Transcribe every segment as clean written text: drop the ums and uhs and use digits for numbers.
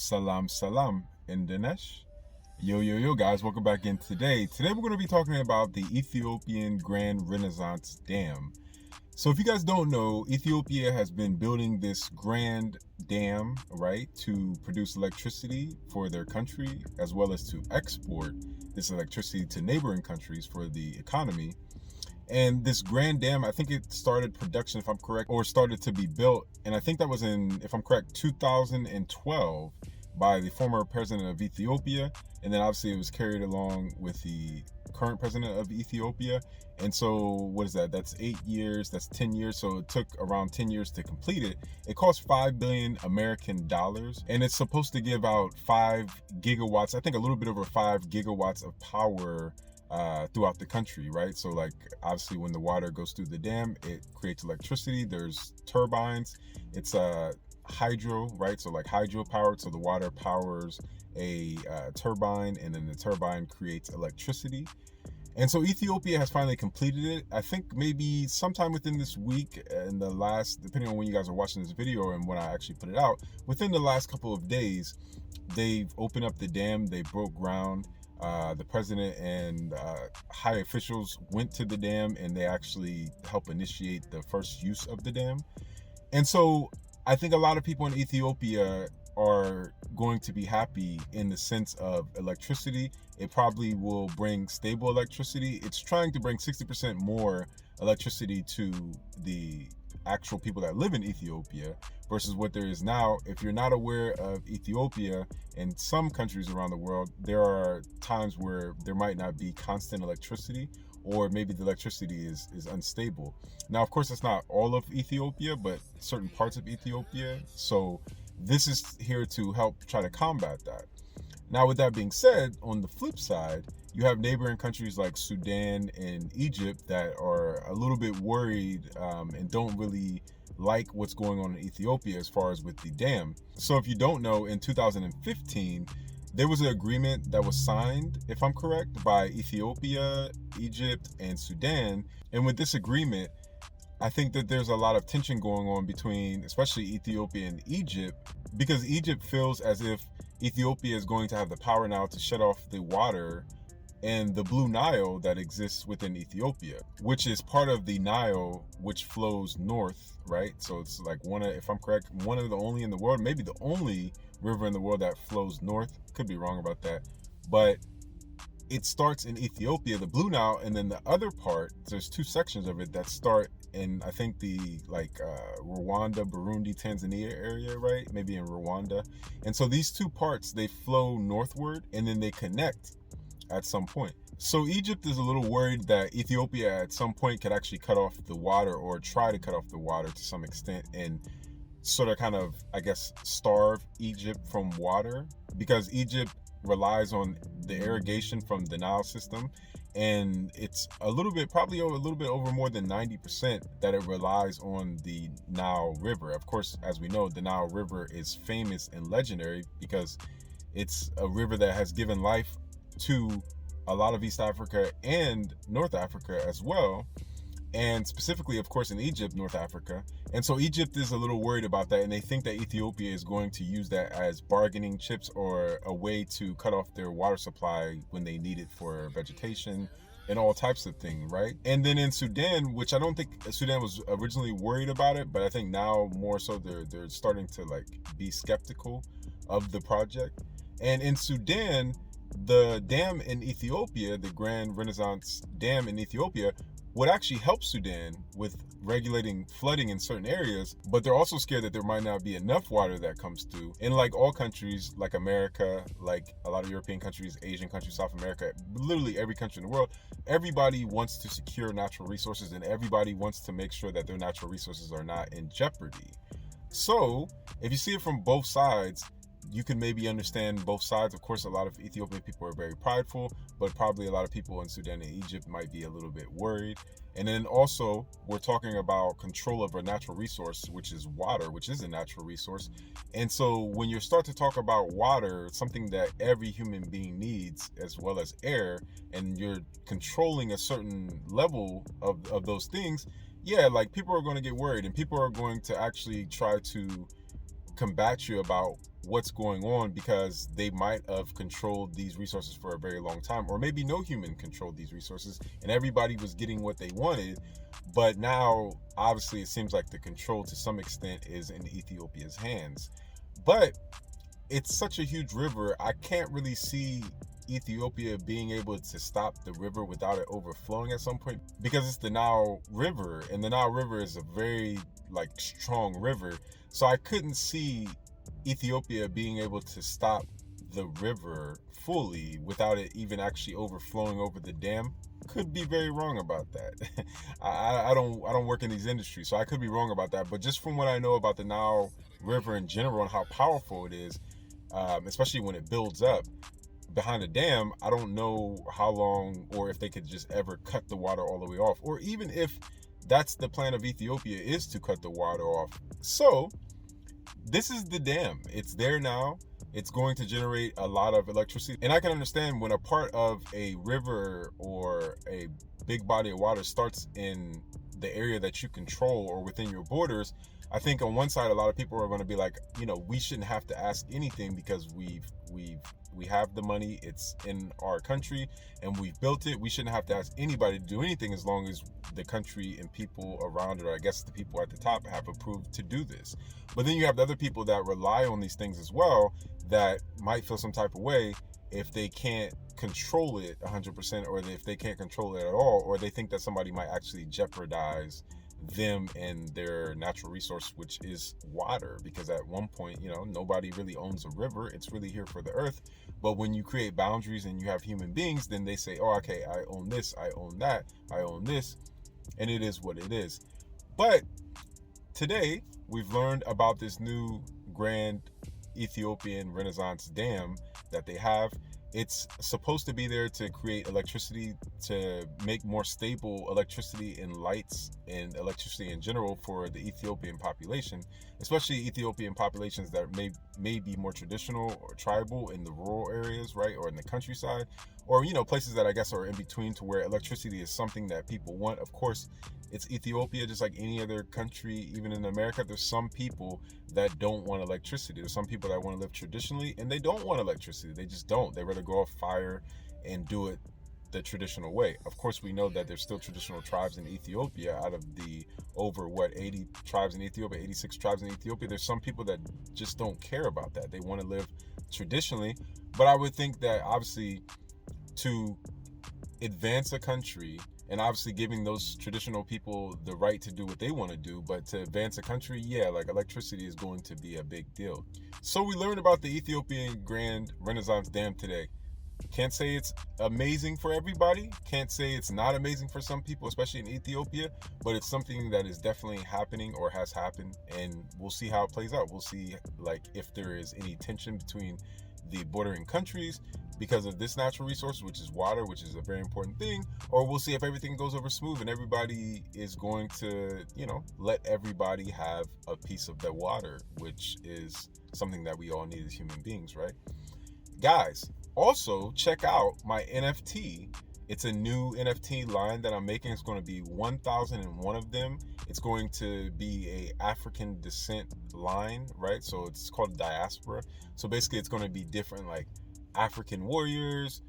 Salam salam in Dinesh. Yo guys, welcome back in today. Today we're going to be talking about the Ethiopian Grand Renaissance Dam. So if you guys don't know, Ethiopia has been building this grand dam, right, to produce electricity for their country as well as to export this electricity to neighboring countries for the economy. And this grand dam, I think it started production, if I'm correct, or started to be built. And I think that was in, if I'm correct, 2012 by the former president of Ethiopia. And then obviously it was carried along with the current president of Ethiopia. And so what is that? That's 8 years, that's 10 years. So it took around 10 years to complete it. It cost 5 billion American dollars. And it's supposed to give out 5 gigawatts, I think a little bit over 5 gigawatts of power throughout the country, right? So like obviously when the water goes through the dam, it creates electricity. There's turbines. It's hydro, right? So like hydro powered. So the water powers a turbine, and then the turbine creates electricity. And so Ethiopia has finally completed it. I think maybe sometime within this week, in the last, depending on when you guys are watching this video and when I actually put it out, within the last couple of days, they've opened up the dam. They broke ground. The president and high officials went to the dam, and they actually helped initiate the first use of the dam. And so I think a lot of people in Ethiopia are going to be happy in the sense of electricity. It probably will bring stable electricity. It's trying to bring 60% more electricity to the actual people that live in Ethiopia versus what there is now. If you're not aware of Ethiopia and some countries around the world, there are times where there might not be constant electricity, or maybe the electricity is unstable. Now, of course, it's not all of Ethiopia, but certain parts of Ethiopia. So this is here to help try to combat that. Now, with that being said, on the flip side, you have neighboring countries like Sudan and Egypt that are a little bit worried and don't really like what's going on in Ethiopia as far as with the dam. So if you don't know, in 2015, there was an agreement that was signed, if I'm correct, by Ethiopia, Egypt, and Sudan. And with this agreement, I think that there's a lot of tension going on between, especially Ethiopia and Egypt, because Egypt feels as if Ethiopia is going to have the power now to shut off the water and the Blue Nile that exists within Ethiopia, which is part of the Nile, which flows north, right? So it's like if I'm correct, one of the only in the world, maybe the only river in the world that flows north. Could be wrong about that, but it starts in Ethiopia, the Blue Nile, and then the other part, there's 2 sections of it that start in, I think, the Rwanda, Burundi, Tanzania area, right? Maybe in Rwanda. And so these 2 parts, they flow northward and then they connect at some point. So Egypt is a little worried that Ethiopia at some point could actually cut off the water, or try to cut off the water to some extent, and sort of kind of, I guess, starve Egypt from water, because Egypt relies on the irrigation from the Nile system, and it's probably a little bit over more than 90% that it relies on the Nile River. Of course, as we know, the Nile River is famous and legendary because it's a river that has given life to a lot of East Africa and North Africa as well, and specifically, of course, in Egypt, North Africa. And so Egypt is a little worried about that, and they think that Ethiopia is going to use that as bargaining chips, or a way to cut off their water supply when they need it for vegetation and all types of things, right? And then in Sudan, which I don't think Sudan was originally worried about it, but I think now more so they're starting to like be skeptical of the project. And in Sudan, the dam in Ethiopia, the Grand Renaissance Dam in Ethiopia, would actually help Sudan with regulating flooding in certain areas, but they're also scared that there might not be enough water that comes through. And like all countries, like America, like a lot of European countries, Asian countries, South America, literally every country in the world, everybody wants to secure natural resources, and everybody wants to make sure that their natural resources are not in jeopardy. So if you see it from both sides, you can maybe understand both sides. Of course, a lot of Ethiopian people are very prideful, but probably a lot of people in Sudan and Egypt might be a little bit worried. And then also, we're talking about control of a natural resource, which is water, which is a natural resource. And so when you start to talk about water, something that every human being needs, as well as air, and you're controlling a certain level of those things, yeah, like people are going to get worried, and people are going to actually try to combat you about what's going on, because they might have controlled these resources for a very long time, or maybe no human controlled these resources and everybody was getting what they wanted. But now obviously it seems like the control to some extent is in Ethiopia's hands. But it's such a huge river, I can't really see Ethiopia being able to stop the river without it overflowing at some point, because it's the Nile River, and the Nile River is a very like strong river. So I couldn't see Ethiopia being able to stop the river fully without it even actually overflowing over the dam. Could be very wrong about that. I don't work in these industries, so I could be wrong about that. But just from what I know about the Nile River in general and how powerful it is, especially when it builds up behind a dam, I don't know how long, or if they could just ever cut the water all the way off, or even if that's the plan of Ethiopia, is to cut the water off. So this is the dam. It's there now. It's going to generate a lot of electricity. And I can understand when a part of a river or a big body of water starts in the area that you control or within your borders. I think on one side, a lot of people are going to be like, we shouldn't have to ask anything because we have the money, it's in our country and we've built it. We shouldn't have to ask anybody to do anything as long as the country and people around it, or I guess the people at the top, have approved to do this. But then you have the other people that rely on these things as well, that might feel some type of way if they can't control it 100%, or if they can't control it at all, or they think that somebody might actually jeopardize them and their natural resource, which is water. Because at one point, nobody really owns a river, it's really here for the earth. But when you create boundaries and you have human beings, then they say, oh, okay, I own this, I own that, I own this, and it is what it is. But today we've learned about this new grand Ethiopian Renaissance dam that they have. It's supposed to be there to create electricity, to make more stable electricity and lights and electricity in general for the Ethiopian population, especially Ethiopian populations that may be more traditional or tribal in the rural areas, right? Or in the countryside, or, places that I guess are in between, to where electricity is something that people want. Of course, it's Ethiopia, just like any other country, even in America. There's some people that don't want electricity. There's some people that want to live traditionally and they don't want electricity. They just don't. They rather go off fire and do it the traditional way. Of course, we know that there's still traditional tribes in Ethiopia. Out of the over 80 tribes in Ethiopia, 86 tribes in Ethiopia, there's some people that just don't care about that. They want to live traditionally. But I would think that obviously to advance a country, and obviously giving those traditional people the right to do what they want to do, but to advance a country, like electricity is going to be a big deal. So we learned about the Ethiopian Grand Renaissance Dam today. Can't say it's amazing for everybody. Can't say it's not amazing for some people, especially in Ethiopia, but it's something that is definitely happening or has happened, and we'll see how it plays out. We'll see if there is any tension between the bordering countries because of this natural resource, which is water, which is a very important thing, or we'll see if everything goes over smooth and everybody is going to, let everybody have a piece of the water, which is something that we all need as human beings, right? Guys, also check out my NFT. It's a new NFT line that I'm making. It's going to be 1,001 of them. It's going to be a African descent line, right? So it's called diaspora. So basically it's going to be different, like African warriors,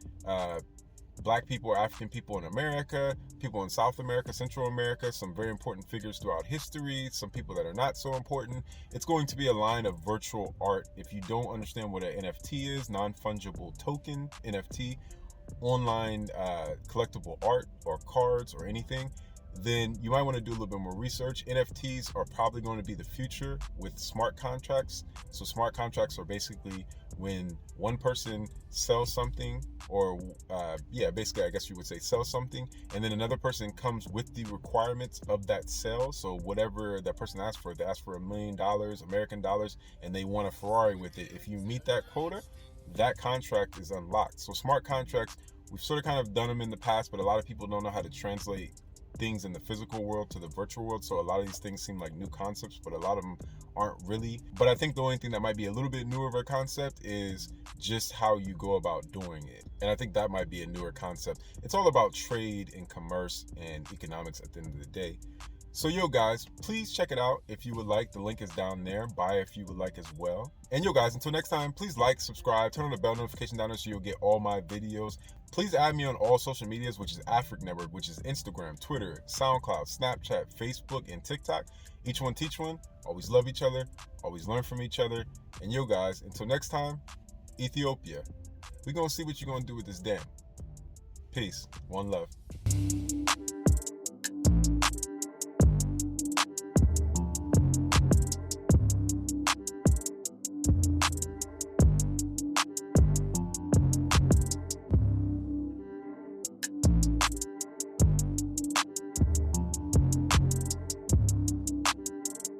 Black people or African people in America, people in South America, Central America, some very important figures throughout history, some people that are not so important. It's going to be a line of virtual art. If you don't understand what an NFT is, non-fungible token, NFT, online collectible art or cards or anything, then you might want to do a little bit more research. NFTs are probably going to be the future with smart contracts. So smart contracts are basically when one person sells something, or basically I guess you would say sell something, and then another person comes with the requirements of that sale. So whatever that person asks for, they ask for $1 million American dollars and they want a Ferrari with it. If you meet that quota, that contract is unlocked. So smart contracts, we've sort of kind of done them in the past, but a lot of people don't know how to translate things in the physical world to the virtual world. So a lot of these things seem like new concepts, but a lot of them aren't really. But I think the only thing that might be a little bit newer of a concept is just how you go about doing it. And I think that might be a newer concept. It's all about trade and commerce and economics at the end of the day. So yo guys, please check it out if you would like. The link is down there. Buy if you would like as well. And yo guys, until next time, please like, subscribe, turn on the bell notification down there so you'll get all my videos. Please add me on all social medias, which is Afric Network, which is Instagram, Twitter, SoundCloud, Snapchat, Facebook, and TikTok. Each one teach one. Always love each other. Always learn from each other. And yo guys, until next time, Ethiopia. We're gonna see what you're gonna do with this dam. Peace. One love.